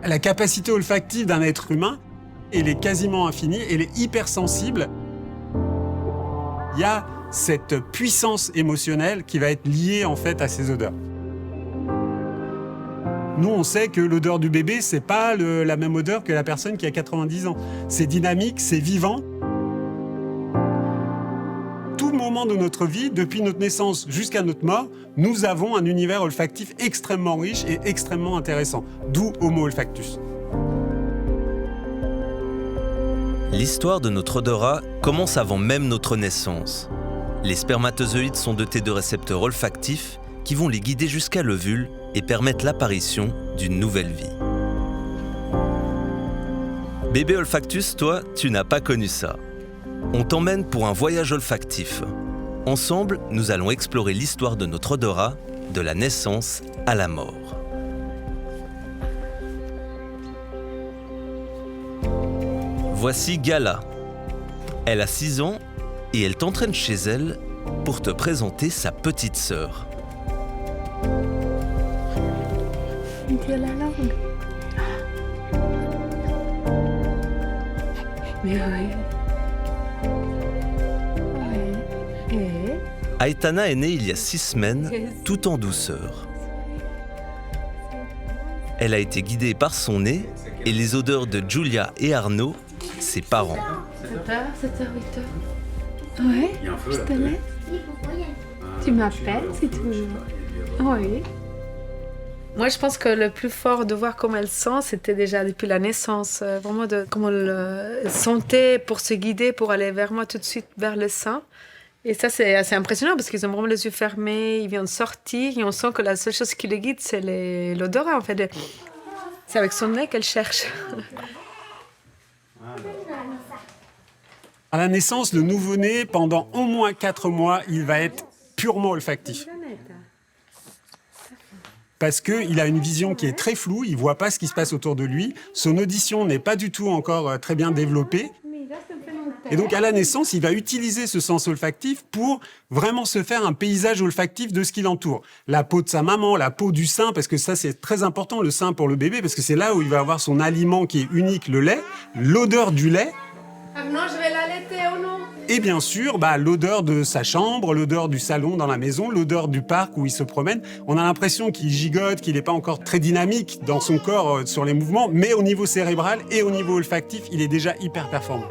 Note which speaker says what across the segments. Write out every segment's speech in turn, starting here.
Speaker 1: La capacité olfactive d'un être humain, elle est quasiment infinie, elle est hypersensible. Il y a cette puissance émotionnelle qui va être liée en fait à ces odeurs. Nous, on sait que l'odeur du bébé, c'est pas la même odeur que la personne qui a 90 ans. C'est dynamique, c'est vivant. Tout moment de notre vie, depuis notre naissance jusqu'à notre mort, nous avons un univers olfactif extrêmement riche et extrêmement intéressant. D'où Homo olfactus.
Speaker 2: L'histoire de notre odorat commence avant même notre naissance. Les spermatozoïdes sont dotés de récepteurs olfactifs qui vont les guider jusqu'à l'ovule et permettent l'apparition d'une nouvelle vie. Bébé olfactus, toi, tu n'as pas connu ça. On t'emmène pour un voyage olfactif. Ensemble, nous allons explorer l'histoire de notre odorat, de la naissance à la mort. Voici Gala. Elle a 6 ans et elle t'entraîne chez elle pour te présenter sa petite sœur.
Speaker 3: Tire la langue. Mais oui. Oui. Et
Speaker 2: Aitana est née il y a 6 semaines, tout en douceur. Elle a été guidée par son nez et les odeurs de Julia et Arnaud, ses parents.
Speaker 3: 7h, 7h, 8h. Oui, je te laisse. Tu m'appelles si tu veux. Oui.
Speaker 4: Moi, je pense que le plus fort de voir comment elle sent, c'était déjà depuis la naissance. Vraiment, comment elle sentait pour se guider, pour aller vers moi tout de suite, vers le sein. Et ça, c'est assez impressionnant parce qu'ils ont vraiment les yeux fermés, ils viennent de sortir et on sent que la seule chose qui les guide, c'est l'odorat, en fait. C'est avec son nez qu'elle cherche.
Speaker 1: À la naissance, le nouveau-né, pendant au moins 4 mois, il va être purement olfactif. Parce qu'il a une vision qui est très floue, il ne voit pas ce qui se passe autour de lui, son audition n'est pas du tout encore très bien développée. Et donc à la naissance, il va utiliser ce sens olfactif pour vraiment se faire un paysage olfactif de ce qui l'entoure. La peau de sa maman, la peau du sein, parce que ça c'est très important, le sein pour le bébé, parce que c'est là où il va avoir son aliment qui est unique, le lait, l'odeur du lait.
Speaker 4: Ah non, je vais l'allaiter ou non?
Speaker 1: Et bien sûr, l'odeur de sa chambre, l'odeur du salon dans la maison, l'odeur du parc où il se promène. On a l'impression qu'il gigote, qu'il n'est pas encore très dynamique dans son corps sur les mouvements, mais au niveau cérébral et au niveau olfactif, il est déjà hyper performant.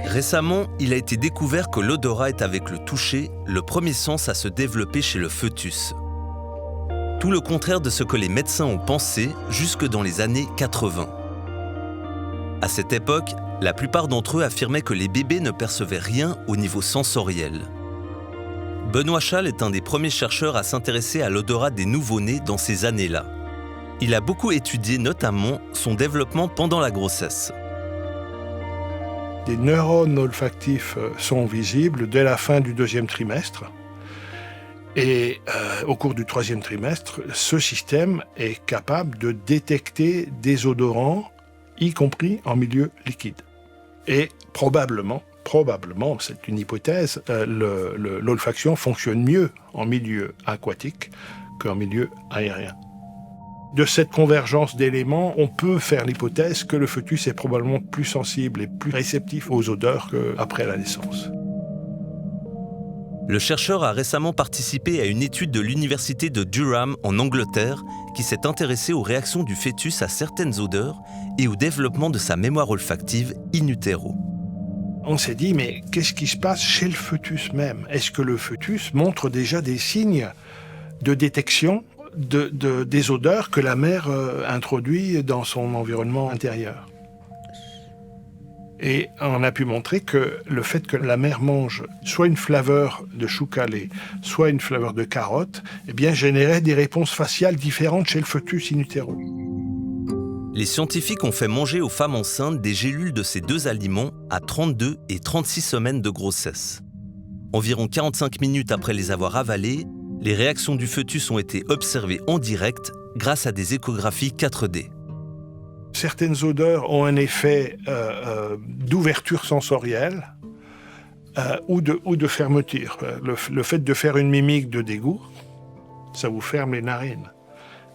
Speaker 2: Récemment, il a été découvert que l'odorat est avec le toucher le premier sens à se développer chez le fœtus. Tout le contraire de ce que les médecins ont pensé jusque dans les années 80. À cette époque, la plupart d'entre eux affirmaient que les bébés ne percevaient rien au niveau sensoriel. Benoît Schall est un des premiers chercheurs à s'intéresser à l'odorat des nouveau-nés dans ces années-là. Il a beaucoup étudié notamment son développement pendant la grossesse.
Speaker 5: Des neurones olfactifs sont visibles dès la fin du 2e trimestre. Et au cours du 3e trimestre, ce système est capable de détecter des odorants, y compris en milieu liquide. Et probablement, c'est une hypothèse, l'olfaction fonctionne mieux en milieu aquatique qu'en milieu aérien. De cette convergence d'éléments, on peut faire l'hypothèse que le fœtus est probablement plus sensible et plus réceptif aux odeurs qu'après la naissance.
Speaker 2: Le chercheur a récemment participé à une étude de l'université de Durham en Angleterre qui s'est intéressée aux réactions du fœtus à certaines odeurs et au développement de sa mémoire olfactive in utero.
Speaker 5: On s'est dit, mais qu'est-ce qui se passe chez le fœtus même? Est-ce que le fœtus montre déjà des signes de détection des odeurs que la mère introduit dans son environnement intérieur? Et on a pu montrer que le fait que la mère mange soit une flaveur de chou calé, soit une flaveur de carotte, générait des réponses faciales différentes chez le fœtus in utero.
Speaker 2: Les scientifiques ont fait manger aux femmes enceintes des gélules de ces deux aliments à 32 et 36 semaines de grossesse. Environ 45 minutes après les avoir avalées, les réactions du fœtus ont été observées en direct grâce à des échographies 4D.
Speaker 5: Certaines odeurs ont un effet d'ouverture sensorielle, ou de fermeture. Le fait de faire une mimique de dégoût, ça vous ferme les narines.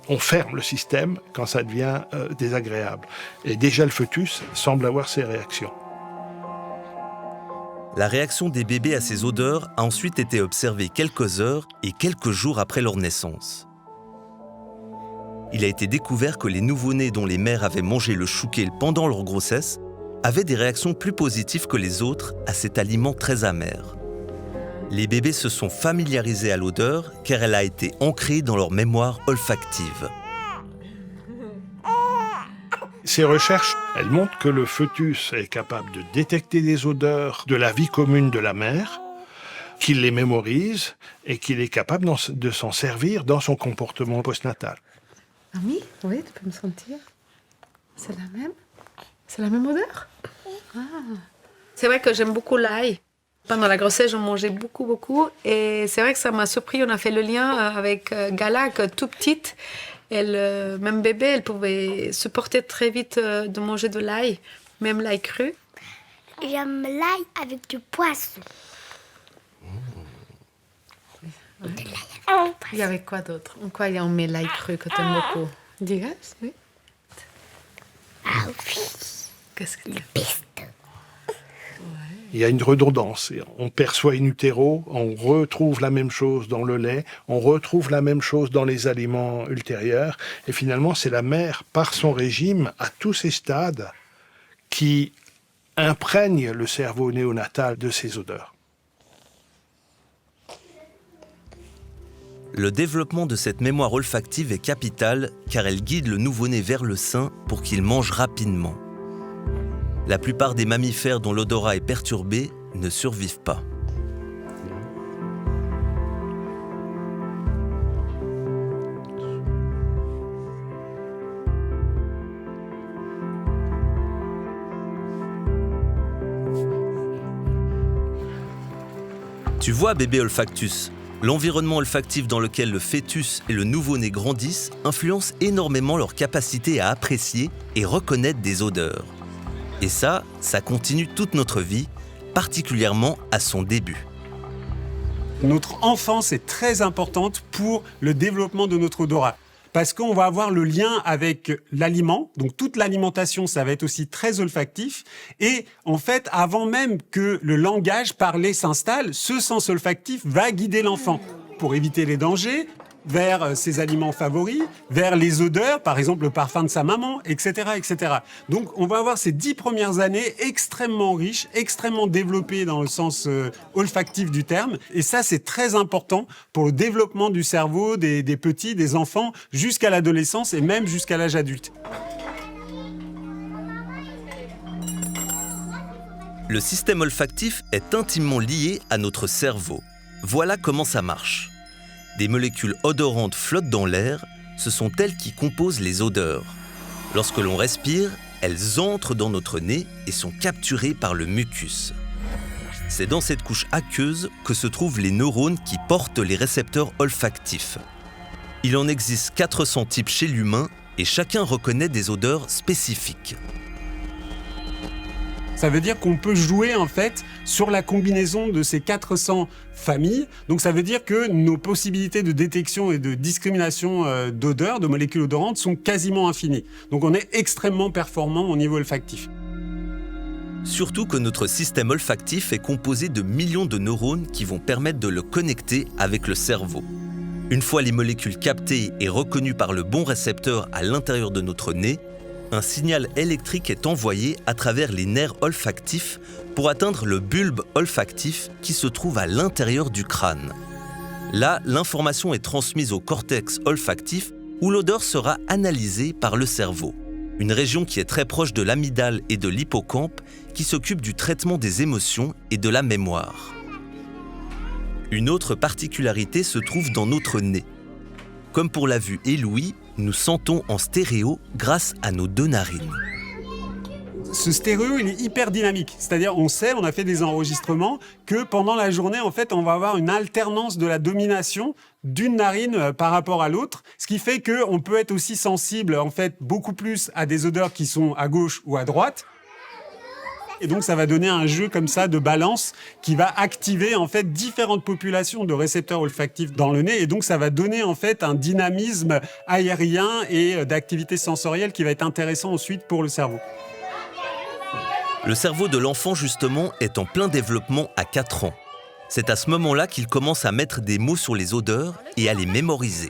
Speaker 5: On ferme le système quand ça devient désagréable. Et déjà, le fœtus semble avoir ces réactions.
Speaker 2: La réaction des bébés à ces odeurs a ensuite été observée quelques heures et quelques jours après leur naissance. Il a été découvert que les nouveau-nés dont les mères avaient mangé le chouquet pendant leur grossesse avaient des réactions plus positives que les autres à cet aliment très amer. Les bébés se sont familiarisés à l'odeur car elle a été ancrée dans leur mémoire olfactive.
Speaker 5: Ces recherches, elles montrent que le fœtus est capable de détecter des odeurs de la vie commune de la mère, qu'il les mémorise et qu'il est capable de s'en servir dans son comportement postnatal.
Speaker 4: Ami, oui, tu peux me sentir. C'est la même? C'est la même odeur? Ah. C'est vrai que j'aime beaucoup l'ail. Pendant la grossesse, j'en mangeais beaucoup. Et c'est vrai que ça m'a surpris. On a fait le lien avec Gala, que tout petite, elle, même bébé, elle pouvait supporter très vite de manger de l'ail, même l'ail cru.
Speaker 6: J'aime l'ail avec du poisson.
Speaker 4: Ouais. Il y avait quoi d'autre? En quoi on met l'ail cru que tu aimes beaucoup? Digas, oui.
Speaker 6: Ah oui.
Speaker 4: Qu'est-ce que
Speaker 6: Le pesto.
Speaker 5: Il y a une redondance. On perçoit in utero, on retrouve la même chose dans le lait, on retrouve la même chose dans les aliments ultérieurs. Et finalement, c'est la mère, par son régime, à tous ces stades, qui imprègne le cerveau néonatal de ces odeurs.
Speaker 2: Le développement de cette mémoire olfactive est capital car elle guide le nouveau-né vers le sein pour qu'il mange rapidement. La plupart des mammifères dont l'odorat est perturbé ne survivent pas. Tu vois, bébé olfactus, l'environnement olfactif dans lequel le fœtus et le nouveau-né grandissent influence énormément leur capacité à apprécier et reconnaître des odeurs. Et ça continue toute notre vie, particulièrement à son début.
Speaker 1: Notre enfance est très importante pour le développement de notre odorat. Parce qu'on va avoir le lien avec l'aliment, donc toute l'alimentation, ça va être aussi très olfactif. Et en fait, avant même que le langage parlé s'installe, ce sens olfactif va guider l'enfant pour éviter les dangers, vers ses aliments favoris, vers les odeurs, par exemple le parfum de sa maman, etc., etc. Donc on va avoir ces 10 premières années extrêmement riches, extrêmement développées dans le sens olfactif du terme. Et ça, c'est très important pour le développement du cerveau des petits, des enfants, jusqu'à l'adolescence et même jusqu'à l'âge adulte.
Speaker 2: Le système olfactif est intimement lié à notre cerveau. Voilà comment ça marche. Des molécules odorantes flottent dans l'air, ce sont elles qui composent les odeurs. Lorsque l'on respire, elles entrent dans notre nez et sont capturées par le mucus. C'est dans cette couche aqueuse que se trouvent les neurones qui portent les récepteurs olfactifs. Il en existe 400 types chez l'humain et chacun reconnaît des odeurs spécifiques.
Speaker 1: Ça veut dire qu'on peut jouer en fait sur la combinaison de ces 400 familles. Donc ça veut dire que nos possibilités de détection et de discrimination d'odeurs, de molécules odorantes sont quasiment infinies. Donc on est extrêmement performant au niveau olfactif.
Speaker 2: Surtout que notre système olfactif est composé de millions de neurones qui vont permettre de le connecter avec le cerveau. Une fois les molécules captées et reconnues par le bon récepteur à l'intérieur de notre nez, un signal électrique est envoyé à travers les nerfs olfactifs pour atteindre le bulbe olfactif qui se trouve à l'intérieur du crâne. Là, l'information est transmise au cortex olfactif où l'odeur sera analysée par le cerveau, une région qui est très proche de l'amygdale et de l'hippocampe qui s'occupe du traitement des émotions et de la mémoire. Une autre particularité se trouve dans notre nez. Comme pour la vue et l'ouïe, nous sentons en stéréo grâce à nos 2 narines.
Speaker 1: Ce stéréo, il est hyper dynamique. C'est-à-dire, on sait, on a fait des enregistrements, que pendant la journée, en fait, on va avoir une alternance de la domination d'une narine par rapport à l'autre, ce qui fait qu'on peut être aussi sensible, en fait, beaucoup plus à des odeurs qui sont à gauche ou à droite. Et donc ça va donner un jeu comme ça de balance qui va activer en fait différentes populations de récepteurs olfactifs dans le nez. Et donc ça va donner en fait un dynamisme aérien et d'activité sensorielle qui va être intéressant ensuite pour le cerveau.
Speaker 2: Le cerveau de l'enfant, justement, est en plein développement à 4 ans. C'est à ce moment-là qu'il commence à mettre des mots sur les odeurs et à les mémoriser.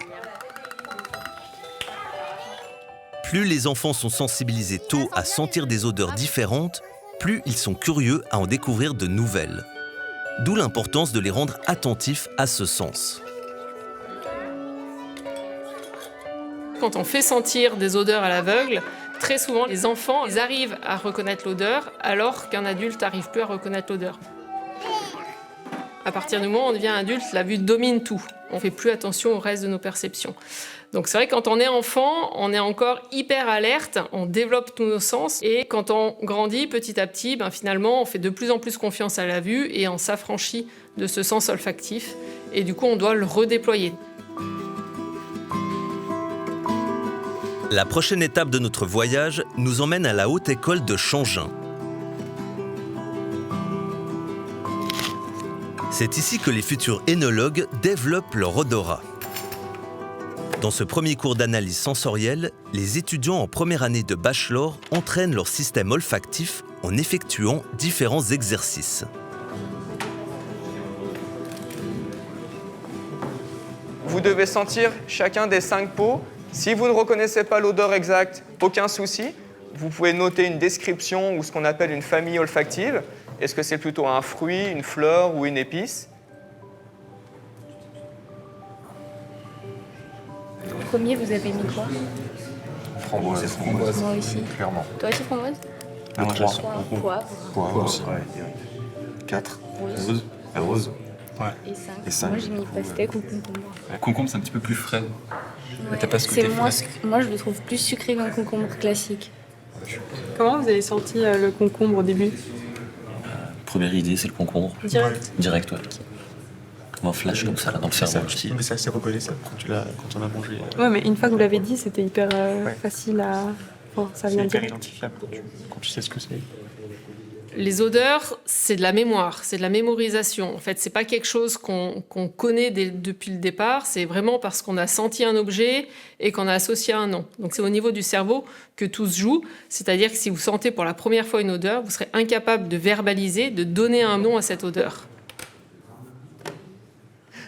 Speaker 2: Plus les enfants sont sensibilisés tôt à sentir des odeurs différentes, plus ils sont curieux à en découvrir de nouvelles. D'où l'importance de les rendre attentifs à ce sens.
Speaker 7: Quand on fait sentir des odeurs à l'aveugle, très souvent, les enfants ils arrivent à reconnaître l'odeur alors qu'un adulte n'arrive plus à reconnaître l'odeur. À partir du moment où on devient adulte, la vue domine tout. On ne fait plus attention au reste de nos perceptions. Donc c'est vrai que quand on est enfant, on est encore hyper alerte, on développe tous nos sens. Et quand on grandit petit à petit, finalement, on fait de plus en plus confiance à la vue et on s'affranchit de ce sens olfactif. Et du coup, on doit le redéployer.
Speaker 2: La prochaine étape de notre voyage nous emmène à la Haute École de Changin. C'est ici que les futurs œnologues développent leur odorat. Dans ce premier cours d'analyse sensorielle, les étudiants en première année de bachelor entraînent leur système olfactif en effectuant différents exercices.
Speaker 8: Vous devez sentir chacun des 5 pots. Si vous ne reconnaissez pas l'odeur exacte, aucun souci. Vous pouvez noter une description ou ce qu'on appelle une famille olfactive. Est-ce que c'est plutôt un fruit, une fleur ou une épice?
Speaker 3: Premier, vous avez mis quoi?
Speaker 9: Framboise.
Speaker 3: Moi aussi.
Speaker 9: Clairement.
Speaker 3: Toi aussi, framboise?
Speaker 9: 3.
Speaker 3: Poivre.
Speaker 9: Poivre aussi. 4. Rose.
Speaker 3: Et 5. Moi, j'ai mis pastèque ou concombre.
Speaker 9: Concombre, c'est un petit peu plus frais.
Speaker 3: Ouais.
Speaker 9: T'as pas ce côté frais.
Speaker 3: Moi, je le trouve plus sucré qu'un concombre classique.
Speaker 7: Comment vous avez senti le concombre au début?
Speaker 10: Première idée, c'est le concombre. Direct, ouais. Comme un flash comme ça, là, dans le cerveau.
Speaker 9: Mais c'est assez reconnaissable quand on a mangé.
Speaker 7: Ouais, mais une fois que vous l'avez dit, c'était hyper facile à... Bon, ça vient
Speaker 9: c'est hyper
Speaker 7: direct.
Speaker 9: identifiable quand tu sais ce que c'est.
Speaker 7: Les odeurs, c'est de la mémoire, c'est de la mémorisation. En fait, c'est pas quelque chose qu'on connaît depuis le départ, c'est vraiment parce qu'on a senti un objet et qu'on a associé un nom. Donc c'est au niveau du cerveau que tout se joue, c'est-à-dire que si vous sentez pour la première fois une odeur, vous serez incapable de verbaliser, de donner un nom à cette odeur.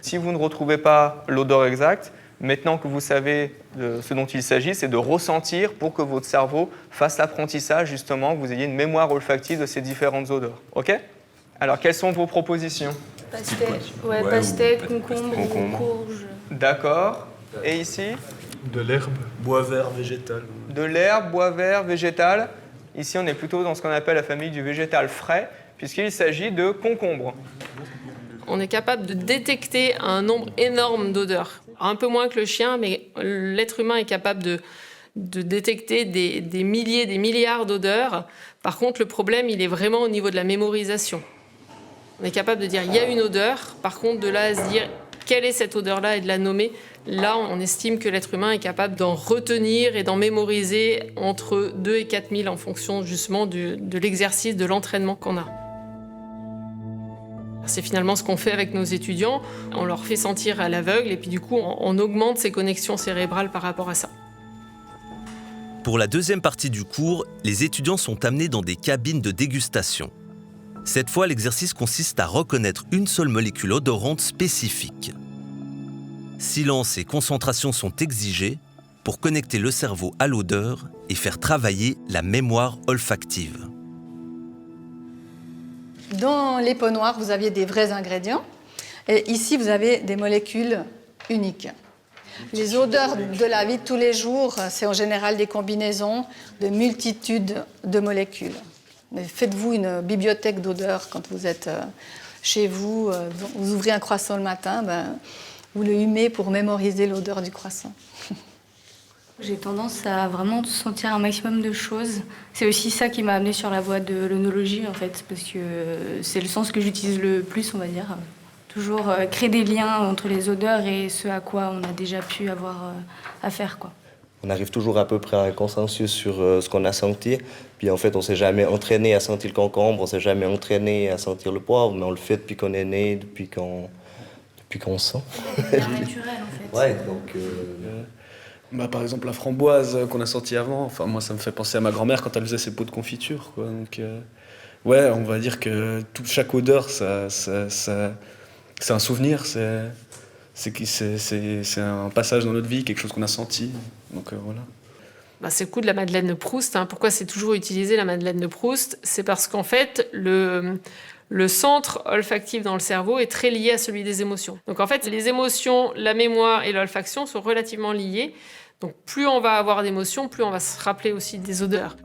Speaker 8: Si vous ne retrouvez pas l'odeur exacte, maintenant que vous savez de ce dont il s'agit, c'est de ressentir pour que votre cerveau fasse l'apprentissage, justement, que vous ayez une mémoire olfactive de ces différentes odeurs. OK? Alors, quelles sont vos propositions?
Speaker 3: Pastèque, concombre, courge.
Speaker 8: D'accord. Et ici?
Speaker 9: De l'herbe. Bois vert végétal.
Speaker 8: De l'herbe, bois vert, végétal. Ici, on est plutôt dans ce qu'on appelle la famille du végétal frais, puisqu'il s'agit de concombre.
Speaker 7: On est capable de détecter un nombre énorme d'odeurs. Un peu moins que le chien, mais l'être humain est capable de détecter des milliers, des milliards d'odeurs. Par contre, le problème, il est vraiment au niveau de la mémorisation. On est capable de dire il y a une odeur. Par contre, de là à se dire quelle est cette odeur-là et de la nommer, là, on estime que l'être humain est capable d'en retenir et d'en mémoriser entre 2 et 4 000 en fonction justement de l'exercice, de l'entraînement qu'on a. C'est finalement ce qu'on fait avec nos étudiants. On leur fait sentir à l'aveugle et puis du coup, on augmente ces connexions cérébrales par rapport à ça.
Speaker 2: Pour la deuxième partie du cours, les étudiants sont amenés dans des cabines de dégustation. Cette fois, l'exercice consiste à reconnaître une seule molécule odorante spécifique. Silence et concentration sont exigés pour connecter le cerveau à l'odeur et faire travailler la mémoire olfactive.
Speaker 11: Dans les pots noirs, vous aviez des vrais ingrédients. Et ici, vous avez des molécules uniques. Les odeurs de la vie de tous les jours, c'est en général des combinaisons de multitudes de molécules. Mais faites-vous une bibliothèque d'odeurs quand vous êtes chez vous. Vous ouvrez un croissant le matin, vous le humez pour mémoriser l'odeur du croissant.
Speaker 3: J'ai tendance à vraiment sentir un maximum de choses. C'est aussi ça qui m'a amenée sur la voie de l'œnologie, en fait, parce que c'est le sens que j'utilise le plus, on va dire. Toujours créer des liens entre les odeurs et ce à quoi on a déjà pu avoir affaire, quoi.
Speaker 12: On arrive toujours à peu près à un consensus sur ce qu'on a senti, Puis en fait, on s'est jamais entraîné à sentir le concombre, on s'est jamais entraîné à sentir le poivre, mais on le fait depuis qu'on est né, depuis qu'on sent.
Speaker 3: C'est naturel en fait.
Speaker 12: Ouais, donc...
Speaker 9: Par exemple, la framboise qu'on a sortie avant, enfin, moi ça me fait penser à ma grand-mère quand elle faisait ses pots de confiture, quoi. Donc, ouais, on va dire que chaque odeur, c'est un souvenir, c'est un passage dans notre vie, quelque chose qu'on a senti. Donc voilà.
Speaker 7: C'est le coup de la Madeleine de Proust. Pourquoi c'est toujours utilisé la Madeleine de Proust? C'est parce qu'en fait, le centre olfactif dans le cerveau est très lié à celui des émotions. Donc en fait, les émotions, la mémoire et l'olfaction sont relativement liés. Donc plus on va avoir d'émotions, plus on va se rappeler aussi des odeurs.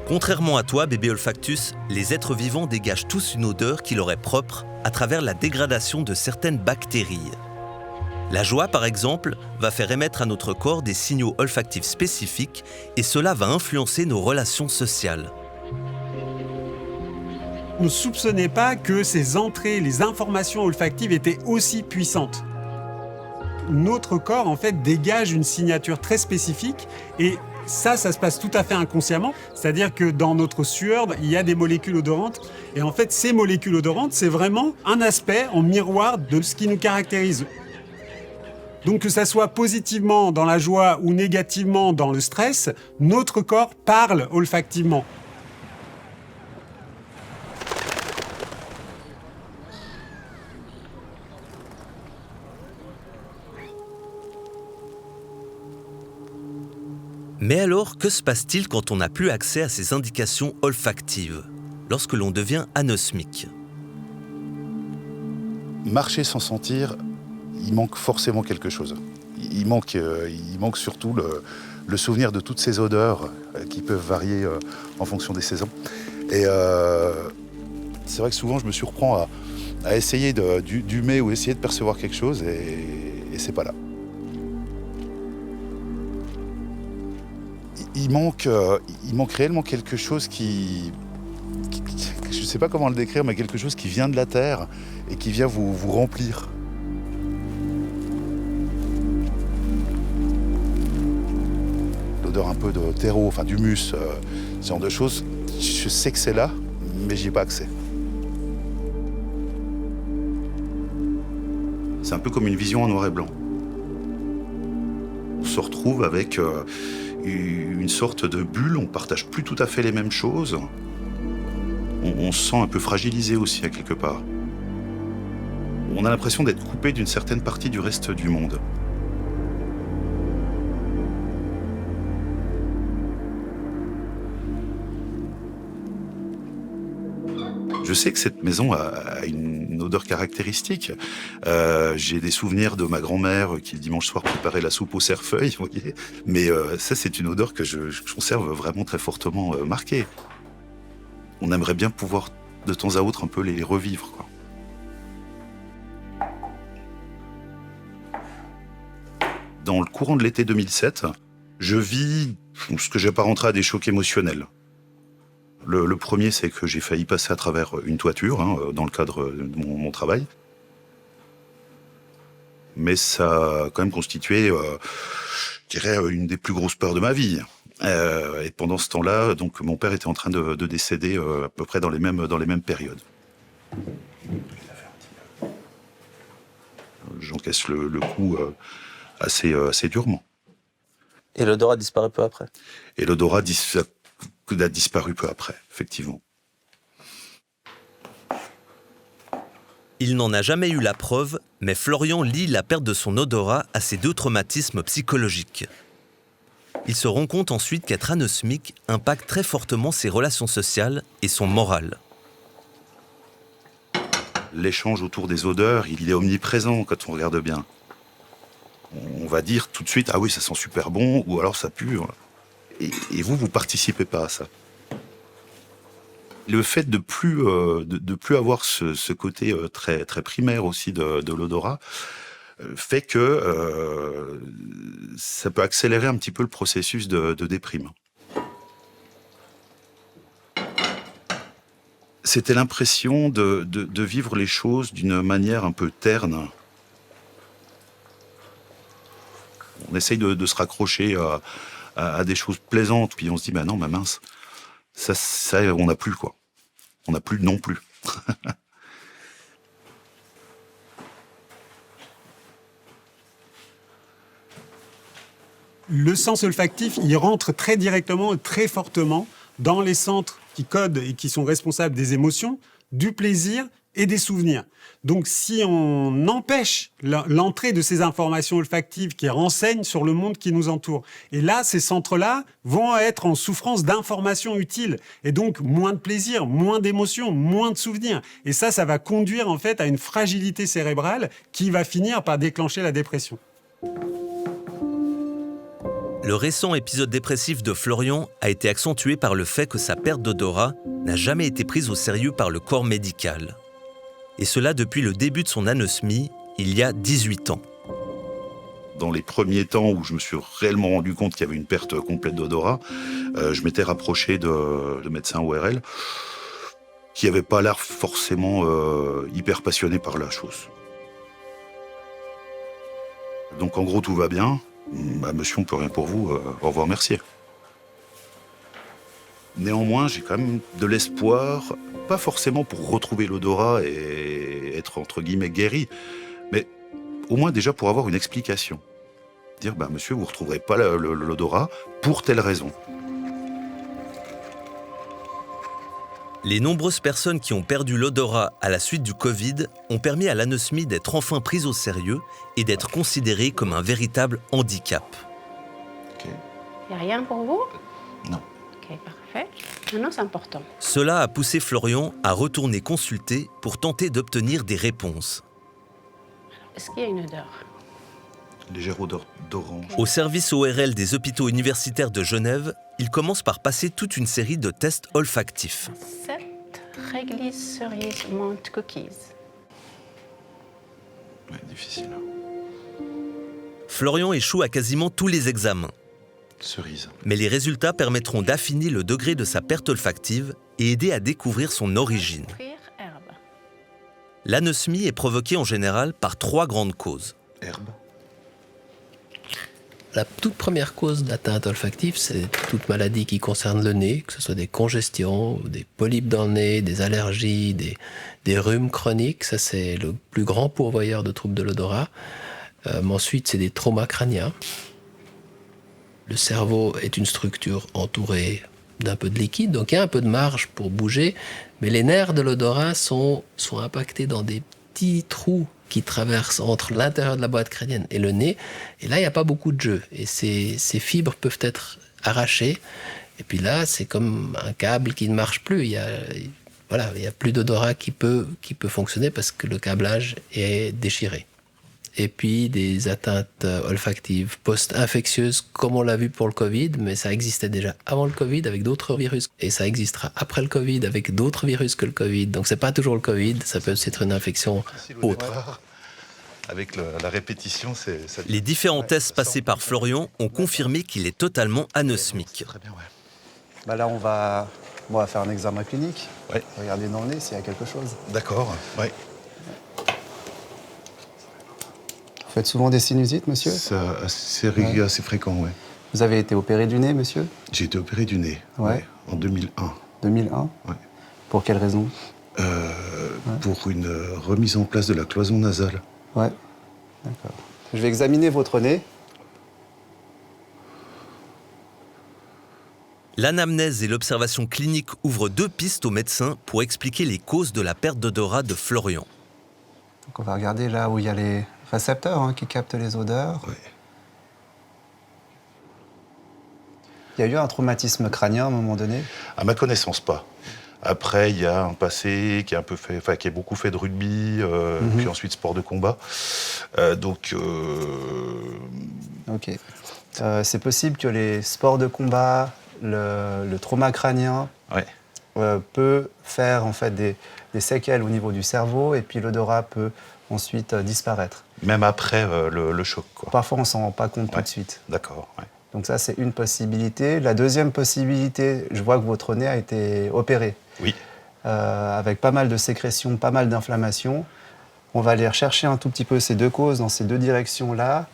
Speaker 2: Contrairement à toi, bébé olfactus, les êtres vivants dégagent tous une odeur qui leur est propre à travers la dégradation de certaines bactéries. La joie, par exemple, va faire émettre à notre corps des signaux olfactifs spécifiques et cela va influencer nos relations sociales.
Speaker 1: On ne soupçonnait pas que ces entrées, les informations olfactives étaient aussi puissantes. Notre corps, en fait, dégage une signature très spécifique et ça se passe tout à fait inconsciemment. C'est-à-dire que dans notre sueur, il y a des molécules odorantes et en fait, ces molécules odorantes, c'est vraiment un aspect en miroir de ce qui nous caractérise. Donc que ça soit positivement dans la joie ou négativement dans le stress, notre corps parle olfactivement.
Speaker 2: Mais alors, que se passe-t-il quand on n'a plus accès à ces indications olfactives, lorsque l'on devient anosmique?
Speaker 13: Marcher sans sentir, il manque forcément quelque chose. Il manque surtout le souvenir de toutes ces odeurs qui peuvent varier en fonction des saisons. Et c'est vrai que souvent je me surprends à essayer d'humer ou essayer de percevoir quelque chose et c'est pas là. Il manque réellement quelque chose qui je ne sais pas comment le décrire, mais quelque chose qui vient de la terre et qui vient vous remplir. L'odeur un peu de terreau, enfin d'humus, ce genre de choses, je sais que c'est là, mais j'y ai pas accès. C'est un peu comme une vision en noir et blanc. On se retrouve avec une sorte de bulle, on partage plus tout à fait les mêmes choses. On se sent un peu fragilisé aussi à quelque part. On a l'impression d'être coupé d'une certaine partie du reste du monde. Je sais que cette maison a une odeur caractéristique. J'ai des souvenirs de ma grand-mère qui, le dimanche soir, préparait la soupe aux cerfeuilles, vous voyez. Mais ça, c'est une odeur que je conserve vraiment très fortement marquée. On aimerait bien pouvoir, de temps à autre, un peu les revivre, quoi. Dans le courant de l'été 2007, je vis ce que j'apparenterais à des chocs émotionnels. Le premier, c'est que j'ai failli passer à travers une toiture, dans le cadre de mon travail. Mais ça a quand même constitué, je dirais, une des plus grosses peurs de ma vie. Et pendant ce temps-là, donc, mon père était en train de décéder à peu près dans les mêmes périodes. J'encaisse le coup assez durement.
Speaker 10: Et l'odorat disparaît peu après.
Speaker 13: Et l'odorat a disparu peu après, effectivement.
Speaker 2: Il n'en a jamais eu la preuve, mais Florian lie la perte de son odorat à ces deux traumatismes psychologiques. Il se rend compte ensuite qu'être anosmique impacte très fortement ses relations sociales et son moral.
Speaker 13: L'échange autour des odeurs, il est omniprésent quand on regarde bien. On va dire tout de suite « Ah oui, ça sent super bon » ou alors « ça pue ». Et vous participez pas à ça. Le fait de plus avoir ce côté très, très primaire aussi de l'odorat fait que ça peut accélérer un petit peu le processus de déprime. C'était l'impression de vivre les choses d'une manière un peu terne. On essaye de se raccrocher à des choses plaisantes, puis on se dit, bah non, bah mince, ça on n'a plus, quoi. On n'a plus non plus.
Speaker 1: Le sens olfactif, il rentre très directement, très fortement dans les centres qui codent et qui sont responsables des émotions, du plaisir et des souvenirs. Donc si on empêche l'entrée de ces informations olfactives qui renseignent sur le monde qui nous entoure, et là, ces centres-là vont être en souffrance d'informations utiles, et donc moins de plaisir, moins d'émotions, moins de souvenirs. Et ça va conduire en fait à une fragilité cérébrale qui va finir par déclencher la dépression.
Speaker 2: Le récent épisode dépressif de Florian a été accentué par le fait que sa perte d'odorat n'a jamais été prise au sérieux par le corps médical. Et cela depuis le début de son anosmie, il y a 18 ans.
Speaker 13: Dans les premiers temps où je me suis réellement rendu compte qu'il y avait une perte complète d'odorat, je m'étais rapproché de médecins ORL qui n'avaient pas l'air forcément hyper passionnés par la chose. Donc en gros, tout va bien. Bah, monsieur, on ne peut rien pour vous. Au revoir, merci. Néanmoins, j'ai quand même de l'espoir, pas forcément pour retrouver l'odorat et être entre guillemets guéri, mais au moins déjà pour avoir une explication. Dire, bah, monsieur, vous ne retrouverez pas l'odorat pour telle raison.
Speaker 2: Les nombreuses personnes qui ont perdu l'odorat à la suite du Covid ont permis à l'anosmie d'être enfin prise au sérieux et d'être considérée comme un véritable handicap.
Speaker 14: Il n'y a rien pour vous?
Speaker 13: Non.
Speaker 14: Ok, parfait. Non, c'est important.
Speaker 2: Cela a poussé Florian à retourner consulter pour tenter d'obtenir des réponses.
Speaker 14: Est-ce qu'il y a une odeur?
Speaker 13: Légère odeur d'orange.
Speaker 2: Au service ORL des hôpitaux universitaires de Genève, il commence par passer toute une série de tests olfactifs.
Speaker 14: 7 réglisse cerise menthe cookies.
Speaker 13: Ouais, difficile.
Speaker 2: Florian échoue à quasiment tous les examens.
Speaker 13: Cerise.
Speaker 2: Mais les résultats permettront d'affiner le degré de sa perte olfactive et aider à découvrir son origine. L'anosmie est provoquée en général par 3 grandes causes.
Speaker 13: Herbe.
Speaker 15: La toute première cause d'atteinte olfactive, c'est toute maladie qui concerne le nez, que ce soit des congestions, des polypes dans le nez, des allergies, des rhumes chroniques. Ça, c'est le plus grand pourvoyeur de troubles de l'odorat. Ensuite, c'est des traumas crâniens. Le cerveau est une structure entourée d'un peu de liquide, donc il y a un peu de marge pour bouger, mais les nerfs de l'odorat sont impactés dans des petits trous qui traversent entre l'intérieur de la boîte crânienne et le nez. Et là, il n'y a pas beaucoup de jeu. Et ces fibres peuvent être arrachées. Et puis là, c'est comme un câble qui ne marche plus. Il y a plus d'odorat qui peut fonctionner parce que le câblage est déchiré. Et puis des atteintes olfactives post-infectieuses, comme on l'a vu pour le Covid, mais ça existait déjà avant le Covid avec d'autres virus. Et ça existera après le Covid avec d'autres virus que le Covid. Donc c'est pas toujours le Covid, ça peut aussi être une infection autre.
Speaker 13: Avec la répétition,
Speaker 2: Les différents tests passés par Florian ont confirmé qu'il est totalement anosmique.
Speaker 13: Très bien, ouais.
Speaker 16: Bah là, on va faire un examen clinique. Ouais. Regardez dans le nez s'il y a quelque chose.
Speaker 13: D'accord, ouais.
Speaker 16: Vous faites souvent des sinusites, monsieur?
Speaker 13: C'est assez fréquent, oui.
Speaker 16: Vous avez été opéré du nez, monsieur?
Speaker 13: J'ai été opéré du nez, ouais, en 2001.
Speaker 16: 2001?
Speaker 13: Ouais.
Speaker 16: Pour quelle raison?
Speaker 13: Pour une remise en place de la cloison nasale.
Speaker 16: Ouais, d'accord. Je vais examiner votre nez.
Speaker 2: L'anamnèse et l'observation clinique ouvrent 2 pistes aux médecins pour expliquer les causes de la perte d'odorat de Florian.
Speaker 16: Donc on va regarder là où il y a les récepteurs qui captent les odeurs.
Speaker 13: Ouais.
Speaker 16: Il y a eu un traumatisme crânien à un moment donné?
Speaker 13: À ma connaissance, pas. Après, il y a un passé qui a beaucoup fait de rugby, puis ensuite sport de combat.
Speaker 16: Ok. C'est possible que les sports de combat, le trauma crânien, peut faire en fait des séquelles au niveau du cerveau, et puis l'odorat peut ensuite disparaître.
Speaker 13: Même après le choc, quoi.
Speaker 16: Parfois, on ne s'en rend pas compte tout de suite.
Speaker 13: D'accord, ouais.
Speaker 16: Donc ça, c'est une possibilité. La deuxième possibilité, je vois que votre nez a été opéré.
Speaker 13: Oui.
Speaker 16: Avec pas mal de sécrétions, pas mal d'inflammations. On va aller rechercher un tout petit peu ces deux causes dans ces deux directions-là.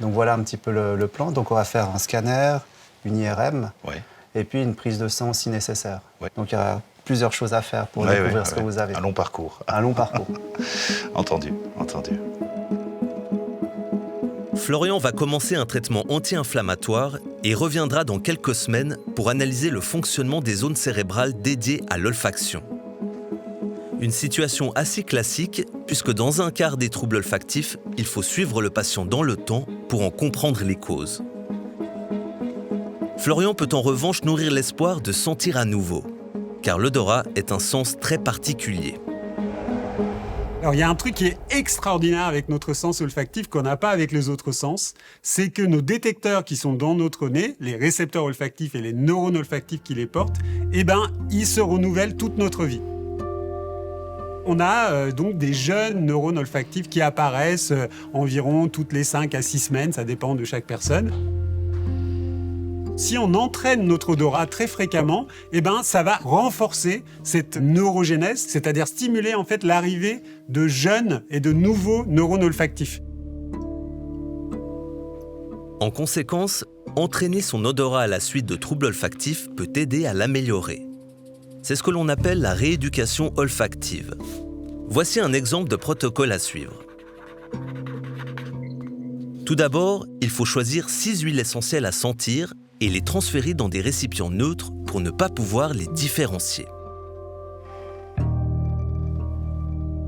Speaker 16: Donc voilà un petit peu le plan. Donc on va faire un scanner, une IRM, et puis une prise de sang si nécessaire. Donc il y a plusieurs choses à faire pour découvrir ce que vous avez.
Speaker 13: Un long parcours.
Speaker 16: Un long parcours.
Speaker 13: Entendu.
Speaker 2: Florian va commencer un traitement anti-inflammatoire et reviendra dans quelques semaines pour analyser le fonctionnement des zones cérébrales dédiées à l'olfaction. Une situation assez classique, puisque dans un quart des troubles olfactifs, il faut suivre le patient dans le temps pour en comprendre les causes. Florian peut en revanche nourrir l'espoir de sentir à nouveau, car l'odorat est un sens très particulier.
Speaker 1: Alors, il y a un truc qui est extraordinaire avec notre sens olfactif qu'on n'a pas avec les autres sens, c'est que nos détecteurs qui sont dans notre nez, les récepteurs olfactifs et les neurones olfactifs qui les portent, ils se renouvellent toute notre vie. On a donc des jeunes neurones olfactifs qui apparaissent environ toutes les 5 à 6 semaines, ça dépend de chaque personne. Si on entraîne notre odorat très fréquemment, ça va renforcer cette neurogénèse, c'est-à-dire stimuler en fait l'arrivée de jeunes et de nouveaux neurones olfactifs.
Speaker 2: En conséquence, entraîner son odorat à la suite de troubles olfactifs peut aider à l'améliorer. C'est ce que l'on appelle la rééducation olfactive. Voici un exemple de protocole à suivre. Tout d'abord, il faut choisir 6 huiles essentielles à sentir et les transférer dans des récipients neutres pour ne pas pouvoir les différencier.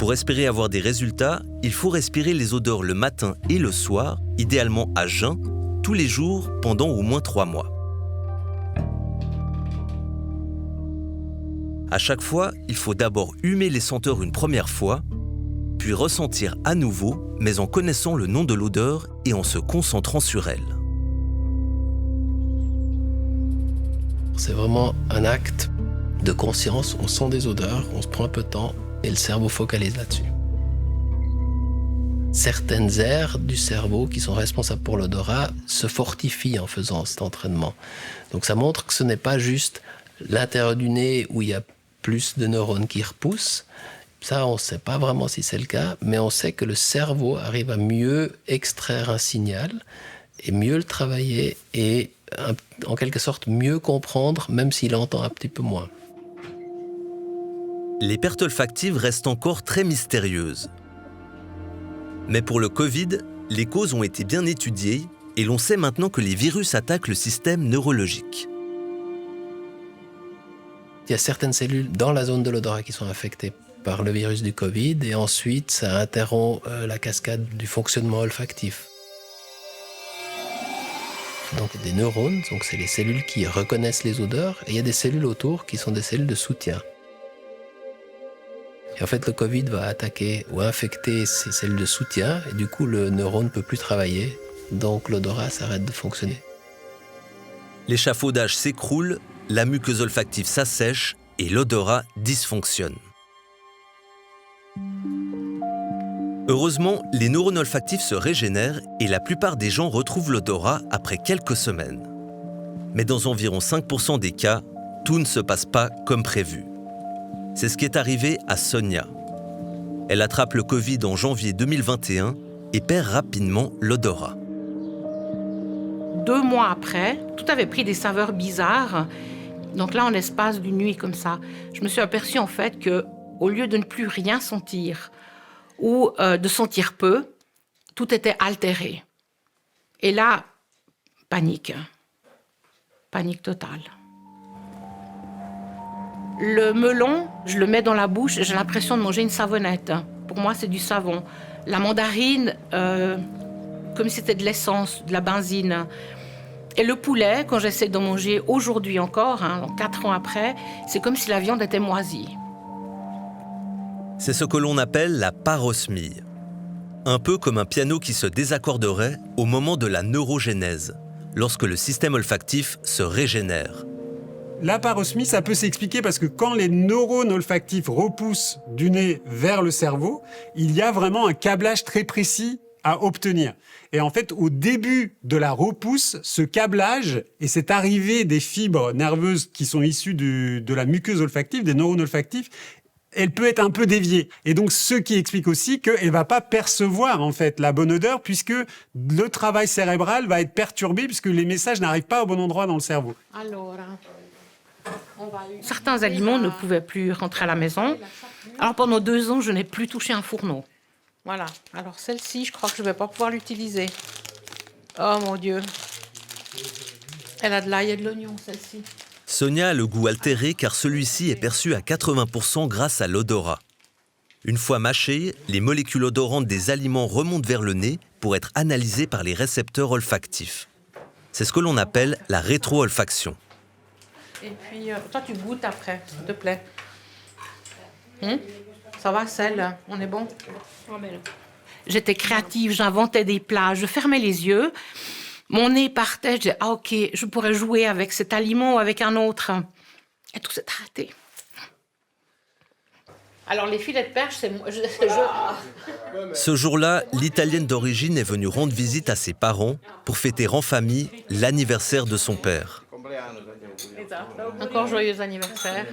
Speaker 2: Pour espérer avoir des résultats, il faut respirer les odeurs le matin et le soir, idéalement à jeun, tous les jours pendant au moins 3 mois. À chaque fois, il faut d'abord humer les senteurs une première fois, puis ressentir à nouveau, mais en connaissant le nom de l'odeur et en se concentrant sur elle.
Speaker 15: C'est vraiment un acte de conscience, on sent des odeurs, on se prend un peu de temps et le cerveau focalise là-dessus. Certaines aires du cerveau qui sont responsables pour l'odorat se fortifient en faisant cet entraînement. Donc ça montre que ce n'est pas juste l'intérieur du nez où il y a plus de neurones qui repoussent. Ça, on ne sait pas vraiment si c'est le cas, mais on sait que le cerveau arrive à mieux extraire un signal et mieux le travailler et en quelque sorte mieux comprendre, même s'il entend un petit peu moins.
Speaker 2: Les pertes olfactives restent encore très mystérieuses. Mais pour le Covid, les causes ont été bien étudiées et l'on sait maintenant que les virus attaquent le système neurologique.
Speaker 15: Il y a certaines cellules dans la zone de l'odorat qui sont affectées par le virus du Covid et ensuite ça interrompt la cascade du fonctionnement olfactif. Donc des neurones, donc c'est les cellules qui reconnaissent les odeurs, et il y a des cellules autour qui sont des cellules de soutien. Et en fait, le Covid va attaquer ou infecter ces cellules de soutien, et du coup, le neurone ne peut plus travailler, donc l'odorat s'arrête de fonctionner.
Speaker 2: L'échafaudage s'écroule, la muqueuse olfactive s'assèche et l'odorat dysfonctionne. Heureusement, les neurones olfactifs se régénèrent et la plupart des gens retrouvent l'odorat après quelques semaines. Mais dans environ 5% des cas, tout ne se passe pas comme prévu. C'est ce qui est arrivé à Sonia. Elle attrape le Covid en janvier 2021 et perd rapidement l'odorat.
Speaker 14: 2 mois après, tout avait pris des saveurs bizarres. Donc là, en l'espace d'une nuit comme ça, je me suis aperçue en fait qu'au lieu de ne plus rien sentir, ou de sentir peu, tout était altéré. Et là, panique. Panique totale. Le melon, je le mets dans la bouche et j'ai l'impression de manger une savonnette. Pour moi, c'est du savon. La mandarine, comme si c'était de l'essence, de la benzine. Et le poulet, quand j'essaie d'en manger aujourd'hui encore, 4 ans après, c'est comme si la viande était moisie.
Speaker 2: C'est ce que l'on appelle la parosmie. Un peu comme un piano qui se désaccorderait au moment de la neurogénèse, lorsque le système olfactif se régénère.
Speaker 1: La parosmie, ça peut s'expliquer parce que quand les neurones olfactifs repoussent du nez vers le cerveau, il y a vraiment un câblage très précis à obtenir. Et en fait, au début de la repousse, ce câblage et cette arrivée des fibres nerveuses qui sont issues de la muqueuse olfactive, des neurones olfactifs, elle peut être un peu déviée. Et donc, ce qui explique aussi qu'elle va pas percevoir, en fait, la bonne odeur, puisque le travail cérébral va être perturbé, puisque les messages n'arrivent pas au bon endroit dans le cerveau.
Speaker 14: Certains aliments ne pouvaient plus rentrer à la maison. Alors, pendant 2 ans, je n'ai plus touché un fourneau. Voilà. Alors, celle-ci, je crois que je ne vais pas pouvoir l'utiliser. Oh, mon Dieu. Elle a de l'ail et de l'oignon, celle-ci.
Speaker 2: Sonia a le goût altéré car celui-ci est perçu à 80% grâce à l'odorat. Une fois mâchés, les molécules odorantes des aliments remontent vers le nez pour être analysées par les récepteurs olfactifs. C'est ce que l'on appelle la rétro-olfaction.
Speaker 14: Et puis, toi, tu goûtes après, s'il te plaît. Ça va, sel? On est bon? J'étais créative, j'inventais des plats, je fermais les yeux. Mon nez partait, je disais, ah ok, je pourrais jouer avec cet aliment ou avec un autre. Et tout s'est arrêté. Alors les filets de perche, c'est moi.
Speaker 2: Ce jour-là, l'Italienne d'origine est venue rendre visite à ses parents pour fêter en famille l'anniversaire de son père.
Speaker 14: Encore joyeux anniversaire.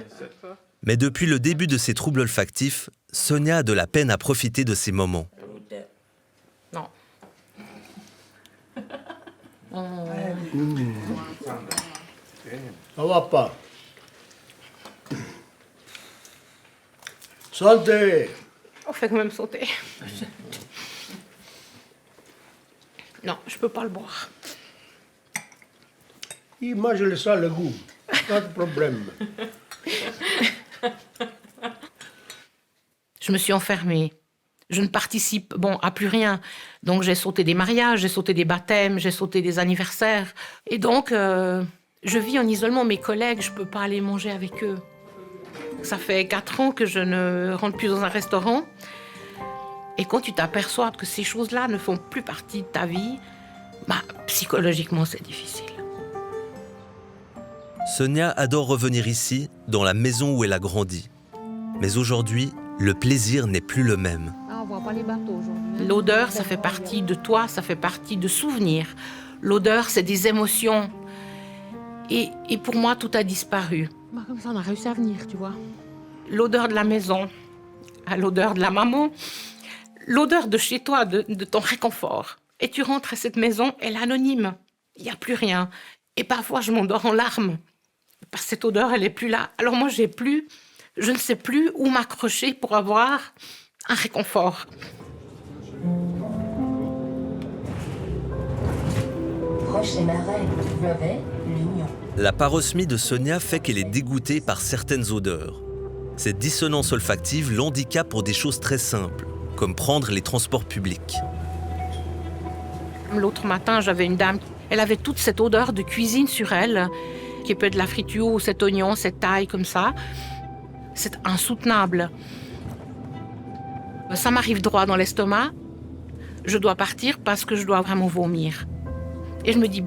Speaker 2: Mais depuis le début de ses troubles olfactifs, Sonia a de la peine à profiter de ces moments.
Speaker 14: Non.
Speaker 17: Ça va pas. Santé.
Speaker 14: On fait quand même sauter. Non, je peux pas le boire.
Speaker 17: Moi, je le sens le goût. Pas de problème.
Speaker 14: Je me suis enfermée. Je ne participe à plus rien. Donc j'ai sauté des mariages, j'ai sauté des baptêmes, j'ai sauté des anniversaires. Et donc, je vis en isolement. Mes collègues, je ne peux pas aller manger avec eux. Ça fait 4 ans que je ne rentre plus dans un restaurant. Et quand tu t'aperçois que ces choses-là ne font plus partie de ta vie, psychologiquement, c'est difficile.
Speaker 2: Sonia adore revenir ici, dans la maison où elle a grandi. Mais aujourd'hui, le plaisir n'est plus le même.
Speaker 14: On voit pas les bateaux aujourd'hui. L'odeur, ça fait partie de toi, ça fait partie de souvenirs. L'odeur, c'est des émotions. Et pour moi, tout a disparu. Comme ça, on a réussi à venir, tu vois. L'odeur de la maison, l'odeur de la maman, l'odeur de chez toi, de ton réconfort. Et tu rentres à cette maison, elle est anonyme. Il n'y a plus rien. Et parfois, je m'endors en larmes. Parce que cette odeur, elle n'est plus là. Alors moi, je ne sais plus où m'accrocher pour avoir un réconfort.
Speaker 18: Proche des marais, Vevey, Lignon.
Speaker 2: La parosmie de Sonia fait qu'elle est dégoûtée par certaines odeurs. Cette dissonance olfactive l'handicape pour des choses très simples, comme prendre les transports publics.
Speaker 14: L'autre matin, j'avais une dame, elle avait toute cette odeur de cuisine sur elle, qui peut être de la friture ou cet oignon, cette ail comme ça. C'est insoutenable. Ça m'arrive droit dans l'estomac. Je dois partir parce que je dois vraiment vomir. Et je me dis,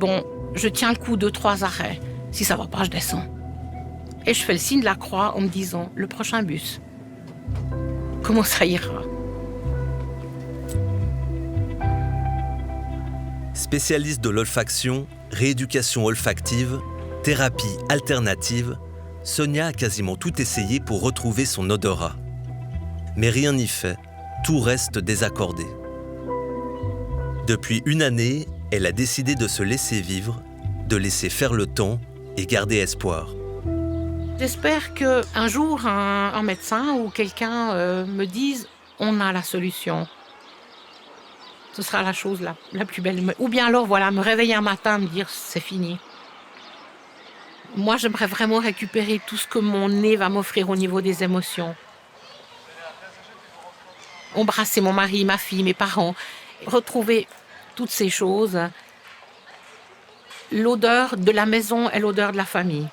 Speaker 14: je tiens le coup 2-3 arrêts. Si ça va pas, je descends. Et je fais le signe de la croix en me disant, le prochain bus. Comment ça ira?
Speaker 2: Spécialiste de l'olfaction, rééducation olfactive, thérapie alternative, Sonia a quasiment tout essayé pour retrouver son odorat. Mais rien n'y fait, tout reste désaccordé. Depuis 1 année, elle a décidé de se laisser vivre, de laisser faire le temps et garder espoir.
Speaker 14: J'espère qu'un jour, un médecin ou quelqu'un me dise « on a la solution ». Ce sera la chose la plus belle. Ou bien alors, me réveiller un matin, me dire « c'est fini ». Moi, j'aimerais vraiment récupérer tout ce que mon nez va m'offrir au niveau des émotions. Embrasser mon mari, ma fille, mes parents, retrouver toutes ces choses. L'odeur de la maison et l'odeur de la famille.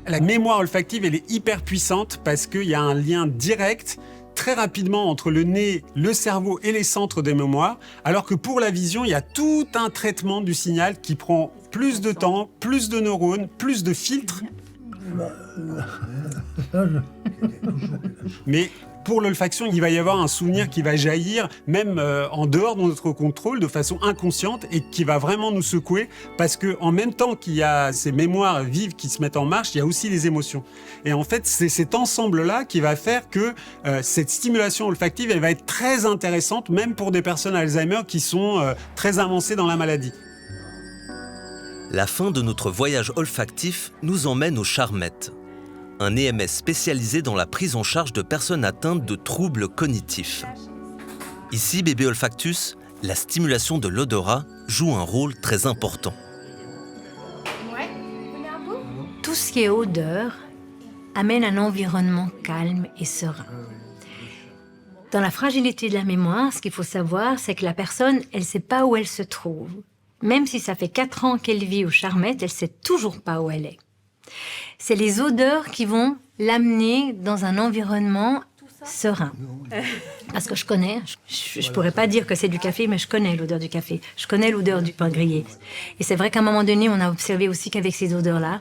Speaker 1: La mémoire olfactive, elle est hyper puissante parce qu'il y a un lien direct, très rapidement, entre le nez, le cerveau et les centres des mémoires, alors que pour la vision, il y a tout un traitement du signal qui prend plus de temps, plus de neurones, plus de filtres. Mais pour l'olfaction, il va y avoir un souvenir qui va jaillir, même en dehors de notre contrôle, de façon inconsciente, et qui va vraiment nous secouer, parce qu'en même temps qu'il y a ces mémoires vives qui se mettent en marche, il y a aussi les émotions. Et en fait, c'est cet ensemble-là qui va faire que cette stimulation olfactive, elle va être très intéressante, même pour des personnes Alzheimer qui sont très avancées dans la maladie.
Speaker 2: La fin de notre voyage olfactif nous emmène au Charmette, un EMS spécialisé dans la prise en charge de personnes atteintes de troubles cognitifs. Ici, bébé olfactus, la stimulation de l'odorat joue un rôle très important.
Speaker 19: Tout ce qui est odeur amène un environnement calme et serein. Dans la fragilité de la mémoire, ce qu'il faut savoir, c'est que la personne, elle ne sait pas où elle se trouve. Même si ça fait 4 ans qu'elle vit au Charmette, elle ne sait toujours pas où elle est. C'est les odeurs qui vont l'amener dans un environnement serein. Parce que je connais, je pourrais pas dire que c'est du café, mais je connais l'odeur du café. Je connais l'odeur du pain grillé. Et c'est vrai qu'à un moment donné, on a observé aussi qu'avec ces odeurs-là,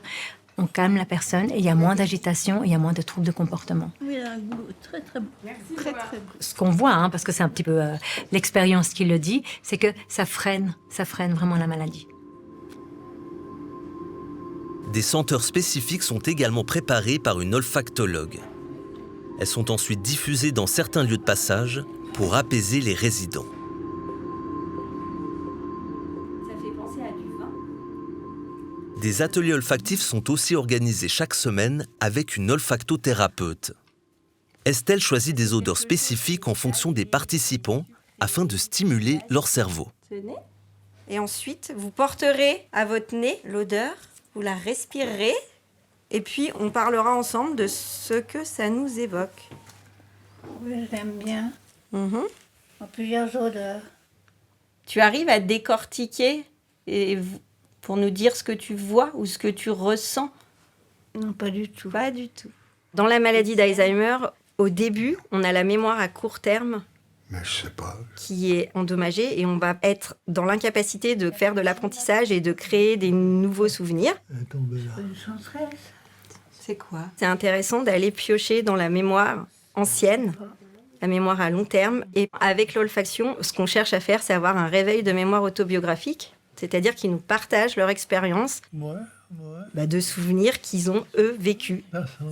Speaker 19: on calme la personne et il y a moins d'agitation et il y a moins de troubles de comportement.
Speaker 20: Oui, un goût très très bon. Très, très bon.
Speaker 19: Ce qu'on voit, parce que c'est un petit peu l'expérience qui le dit, c'est que ça freine vraiment la maladie.
Speaker 2: Des senteurs spécifiques sont également préparées par une olfactologue. Elles sont ensuite diffusées dans certains lieux de passage pour apaiser les résidents.
Speaker 20: Ça fait penser à du vin.
Speaker 2: Des ateliers olfactifs sont aussi organisés chaque semaine avec une olfactothérapeute. Estelle choisit des odeurs spécifiques en fonction des participants afin de stimuler leur cerveau.
Speaker 21: Tenez. Et ensuite, vous porterez à votre nez l'odeur, vous la respirerez, et puis on parlera ensemble de ce que ça nous évoque.
Speaker 20: Oui, j'aime bien. En plusieurs odeurs.
Speaker 21: Tu arrives à décortiquer pour nous dire ce que tu vois ou ce que tu ressens?
Speaker 20: Non, pas du tout.
Speaker 21: Pas du tout. Dans la maladie d'Alzheimer, au début, on a la mémoire à court terme qui est endommagée et on va être dans l'incapacité de faire de l'apprentissage et de créer des nouveaux souvenirs.
Speaker 20: C'est quoi?
Speaker 21: C'est intéressant d'aller piocher dans la mémoire ancienne, la mémoire à long terme. Et avec l'olfaction, ce qu'on cherche à faire, c'est avoir un réveil de mémoire autobiographique, c'est-à-dire qu'ils nous partagent leur expérience de souvenirs qu'ils ont, eux, vécus.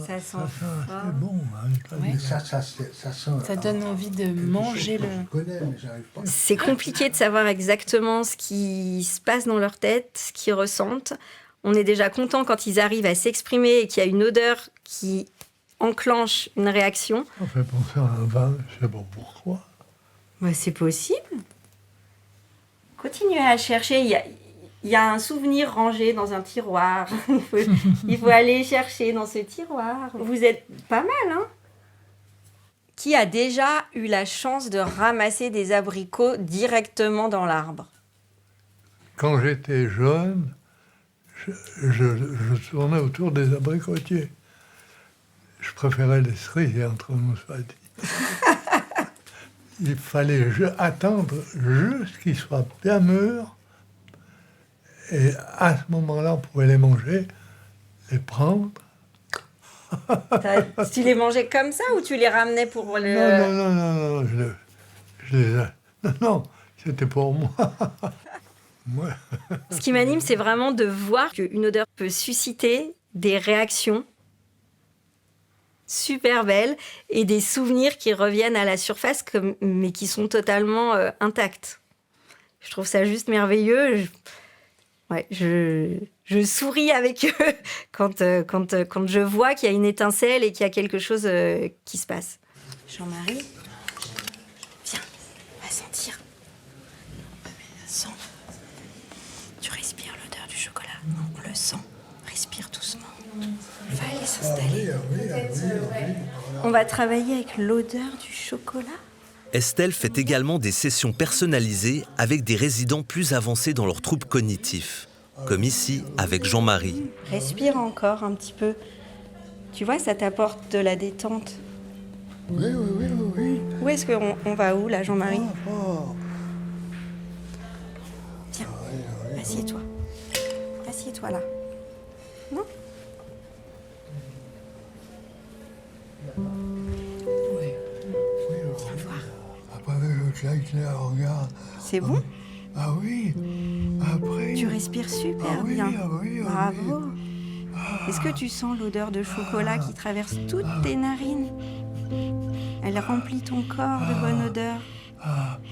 Speaker 21: Ça sent
Speaker 17: c'est bon.
Speaker 20: Ouais.
Speaker 17: Ça
Speaker 20: donne envie de manger le...
Speaker 21: C'est compliqué de savoir exactement ce qui se passe dans leur tête, ce qu'ils ressentent. On est déjà content quand ils arrivent à s'exprimer et qu'il y a une odeur qui enclenche une réaction.
Speaker 17: Ça fait penser à un vin, je sais pas pourquoi.
Speaker 21: C'est possible. Continuez à chercher. Il y a un souvenir rangé dans un tiroir. Il faut aller chercher dans ce tiroir. Vous êtes pas mal, hein? Qui a déjà eu la chance de ramasser des abricots directement dans l'arbre?
Speaker 17: Quand j'étais jeune, je tournais autour des abricotiers. Je préférais les cerises, entre nous soit dit. Il fallait attendre juste qu'ils soient bien mûrs. Et à ce moment-là, on pouvait les manger, les prendre.
Speaker 21: Tu les mangeais comme ça ou tu les ramenais pour le...
Speaker 17: Non, non, c'était pour moi.
Speaker 21: Ce qui m'anime, c'est vraiment de voir qu'une odeur peut susciter des réactions super belles et des souvenirs qui reviennent à la surface, mais qui sont totalement intacts. Je trouve ça juste merveilleux. Je souris avec eux quand je vois qu'il y a une étincelle et qu'il y a quelque chose qui se passe. Jean-Marie, viens, va sentir. Sens. Tu respires l'odeur du chocolat. On le sent. Respire doucement. Va aller s'installer. On va travailler avec l'odeur du chocolat.
Speaker 2: Estelle fait également des sessions personnalisées avec des résidents plus avancés dans leurs troubles cognitifs, comme ici avec Jean-Marie.
Speaker 21: Respire encore un petit peu. Tu vois, ça t'apporte de la détente.
Speaker 17: Oui.
Speaker 21: Où est-ce qu'on va où, là, Jean-Marie? Viens, assieds-toi. Assieds-toi, là. Non?
Speaker 17: Claire, regarde.
Speaker 21: C'est bon?
Speaker 17: Ah oui. Après.
Speaker 21: Tu respires super bien. Bravo. Est-ce que tu sens l'odeur de chocolat qui traverse toutes tes narines? Elle remplit ton corps de bonne odeur.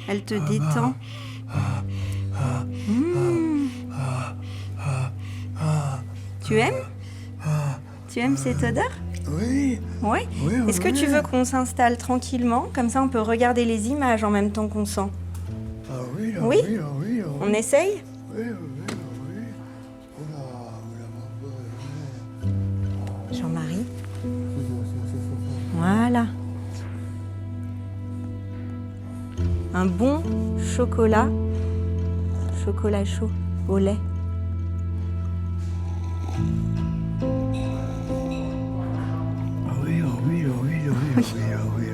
Speaker 21: Elle te détend. Tu aimes? Tu aimes cette odeur?
Speaker 17: Oui.
Speaker 21: Oui. Est-ce que tu veux qu'on s'installe tranquillement? Comme ça, on peut regarder les images en même temps qu'on sent.
Speaker 17: Ah oui, ah
Speaker 21: Oui?
Speaker 17: oui, ah oui, ah oui.
Speaker 21: On essaye?
Speaker 17: Oui, oui, oui, oui.
Speaker 21: Jean-Marie. Voilà. Un bon chocolat. Chocolat chaud au lait.
Speaker 17: Ah oui, ah oui, ah oui, ah oui, ah oui, ah oui.